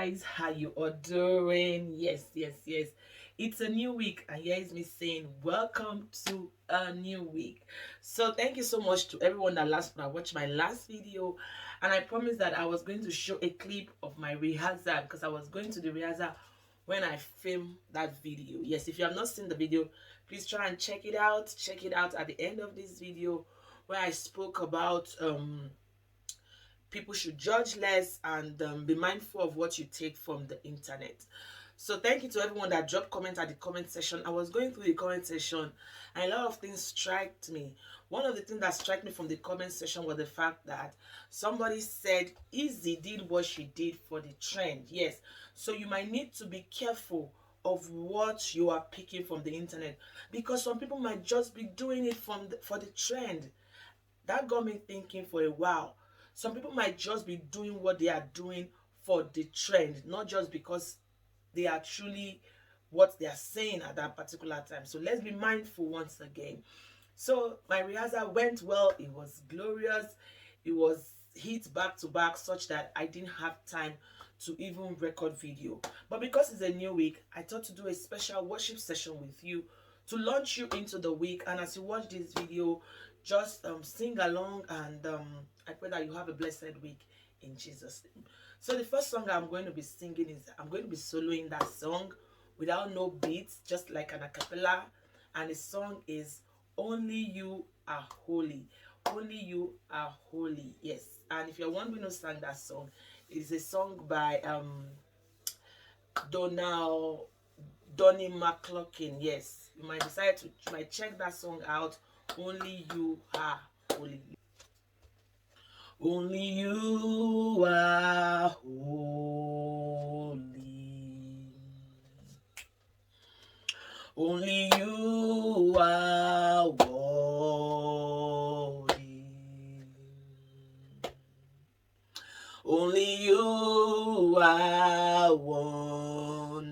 guys, how you all doing? Yes. It's a new week, and here is me saying welcome to a new week. So thank you so much to everyone that watched my last video, and I promised that I was going to show a clip of my rehearsal because I was going to the rehearsal when I filmed that video. Yes, if you have not seen the video, please try and check it out. Check it out at the end of this video where I spoke about people should judge less and be mindful of what you take from the internet. So thank you to everyone that dropped comments at the comment section. I was going through the comment section and a lot of things struck me. One of the things that struck me from the comment section was the fact that somebody said Izzy did what she did for the trend. Yes, so you might need to be careful of what you are picking from the internet, because some people might just be doing it for the trend. That got me thinking for a while. Some people might just be doing what they are doing for the trend, not just because they are truly what they are saying at that particular time. So let's be mindful once again. So my rehearsal went well. It was glorious. It was hit back to back such that I didn't have time to even record video. But because it's a new week, I thought to do a special worship session with you to launch you into the week. And as you watch this video, just sing along, and I pray that you have a blessed week in Jesus' name. So the first song I'm going to be singing is, I'm going to be soloing that song without no beats, just like an acapella. And the song is Only You Are Holy. Only You Are Holy. Yes. And if you're wondering who sang that song, it's a song by Donald Donnie McClurkin. Yes, you might decide to check that song out. Only You Are Holy. Only You are holy. Only You are worthy. Only You are wonderful.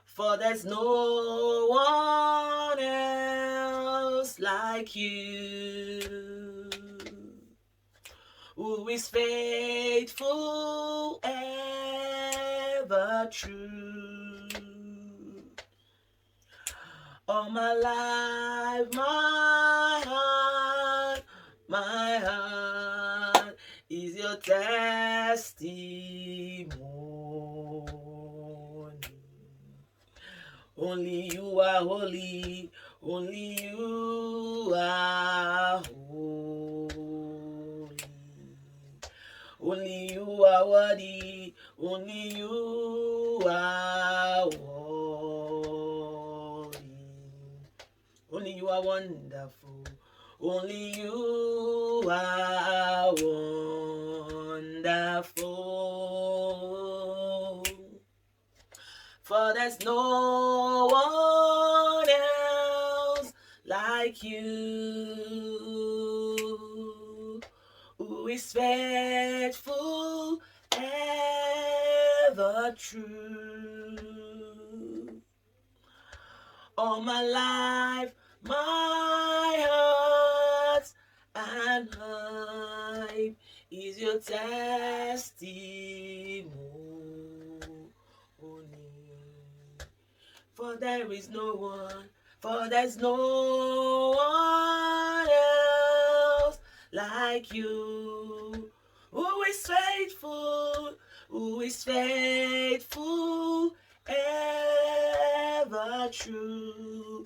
For there's no one else like You, who is faithful, ever true. All my life, my heart is Your testimony. Only You are holy. Only You are holy. Only You are worthy. Only You are worthy. Only You are wonderful. Only You are wonderful. For there's no one else like You, who is faithful, ever true. All my life, my heart and life is Your testimony. For there is no one, for there's no one else like You, who is faithful, ever true.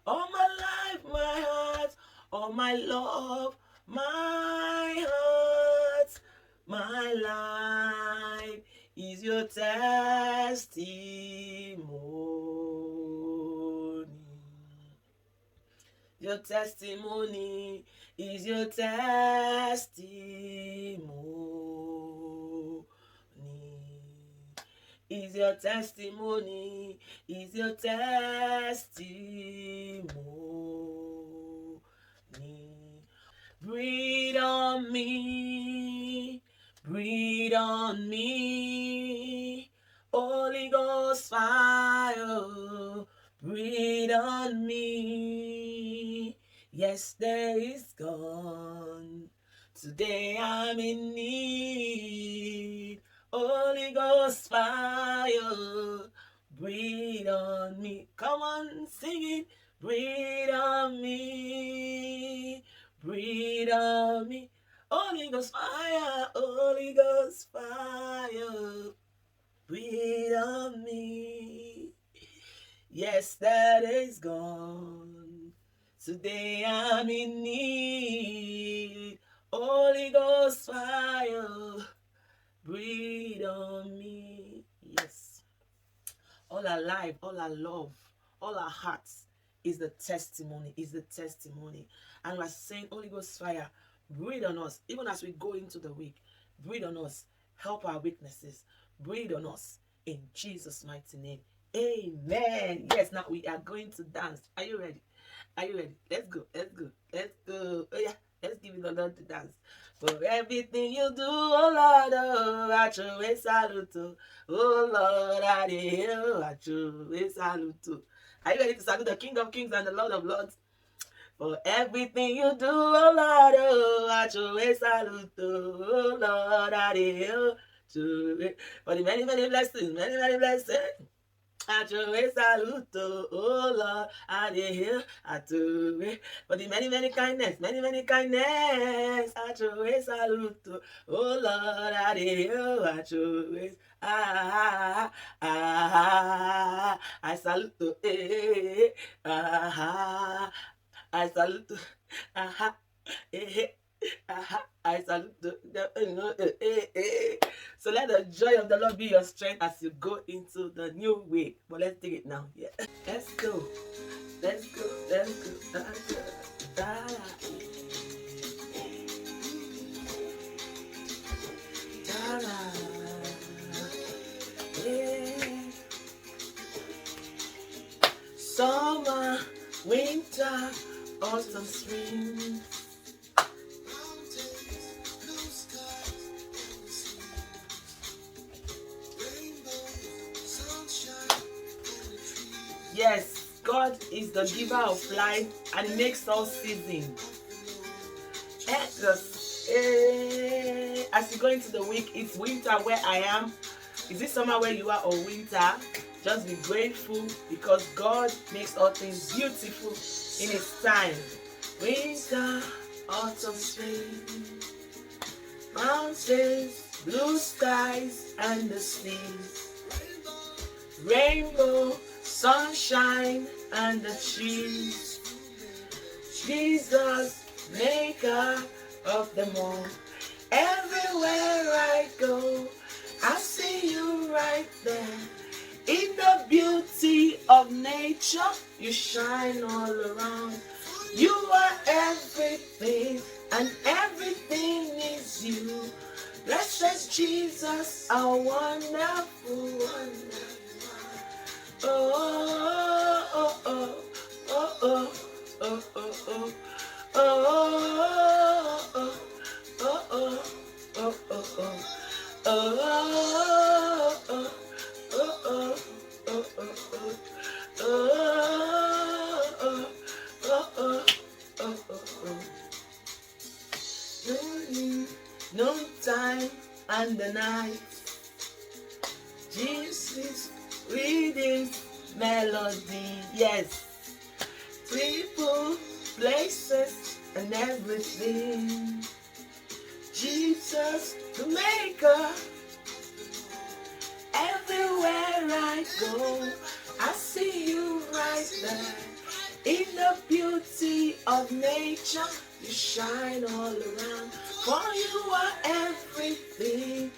All my life, my heart, all my love, my heart, my life is Your testimony. Your testimony is Your testimony. Is Your testimony, is Your testimony. Breathe on me, breathe on me, Holy Ghost fire, breathe on me. Yesterday is gone, Today I'm in need. Holy Ghost fire, breathe on me. Come on, sing it. Breathe on me. Breathe on me. Holy Ghost fire, Holy Ghost fire, breathe on me. Yes, that is gone. Today I'm in need. Holy Ghost fire, breathe on me. Yes. All our life, all our love, all our hearts is the testimony, is the testimony. And we're saying, Holy Ghost fire, breathe on us. Even as we go into the week, breathe on us. Help our weaknesses. Breathe on us. In Jesus' mighty name. Amen. Yes, now we are going to dance. Are you ready? Are you ready? Let's go. Let's go. Let's go. Oh yeah. Let's give it a Lord to dance. For everything you do, oh Lord, oh, I show a salute. Oh Lord, I do. I show a salute. Are you ready to salute the King of Kings and the Lord of Lords? For everything you do, oh Lord, oh, I show a salute. Oh Lord, I do. For the many, many blessings, many, many blessings. I do a salute, oh Lord, I did hear, I do it. For the many, many kindness, many, many kindness. I do a salute, oh Lord, I did hear, I do it. I salute, I salute, I salute So let the joy of the Lord be your strength as you go into the new week. But let's take it now. Yeah. Let's go. Let's go. Let's go. Let's go. Summer, winter, autumn, spring. Yes, God is the giver of life and He makes all season. As you go into the week, it's winter where I am. Is it summer where you are or winter? Just be grateful because God makes all things beautiful in His time. Winter, autumn, spring, mountains, blue skies, and the seas. Rainbow, sunshine, and the trees. Jesus, maker of them all. Everywhere I go, I see you right there. In the beauty of nature, you shine all around. You are everything, and everything is you. Blessed Jesus, a wonderful, wonderful. Oh, oh, oh, oh, oh, oh, oh, oh, oh, oh, oh, oh, oh, oh. Noontime and the night, Jesus reading melody, yes. People, places, and everything. Jesus, the maker. Everywhere I go, I see you right there. In the beauty of nature, you shine all around. For you are everything,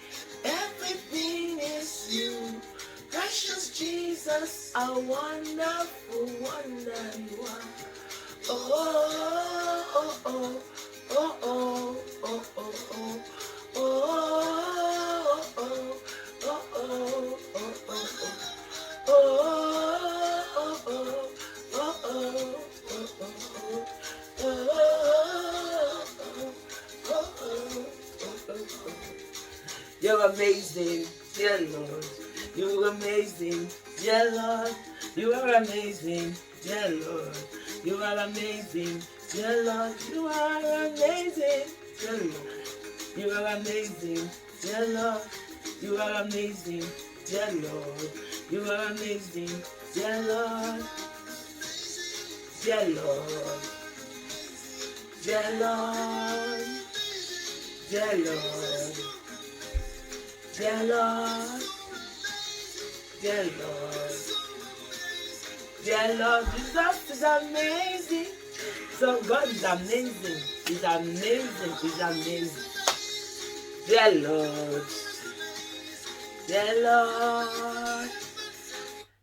everything is you. Precious Jesus, a wonderful wonder you are. Oh, oh, oh, oh, oh, oh, oh, oh, oh, oh, you're amazing, dear Lord. You're amazing, dear Lord. You are amazing, dear Lord. You are amazing, dear Lord. You are amazing, dear Lord. You are amazing, dear Lord. You are amazing, dear Lord. You are amazing, dear Lord. Dear Lord. Dear Lord. Dear Lord. Dear Lord. Dear Lord. Dear Lord, Jesus is amazing. So God is amazing. He's amazing. He's amazing. Dear Lord. Dear Lord.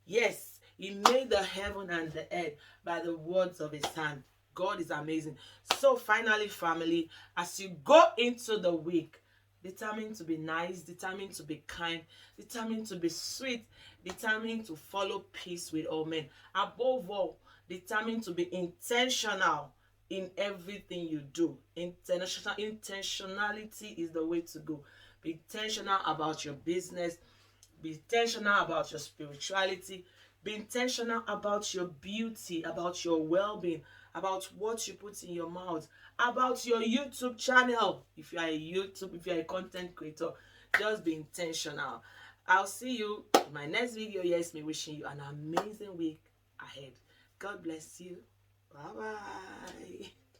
Yes, He made the heaven and the earth by the words of His hand. God is amazing. So finally, family, as you go into the week, determined to be nice, determined to be kind, determined to be sweet, determined to follow peace with all men. Above all, determined to be intentional in everything you do. Intentionality is the way to go. Be intentional about your business. Be intentional about your spirituality. Be intentional about your beauty, about your well-being, about what you put in your mouth, about your YouTube channel. If you are a content creator, just be intentional. I'll see you in my next video. Yes, me wishing you an amazing week ahead. God bless you. Bye bye.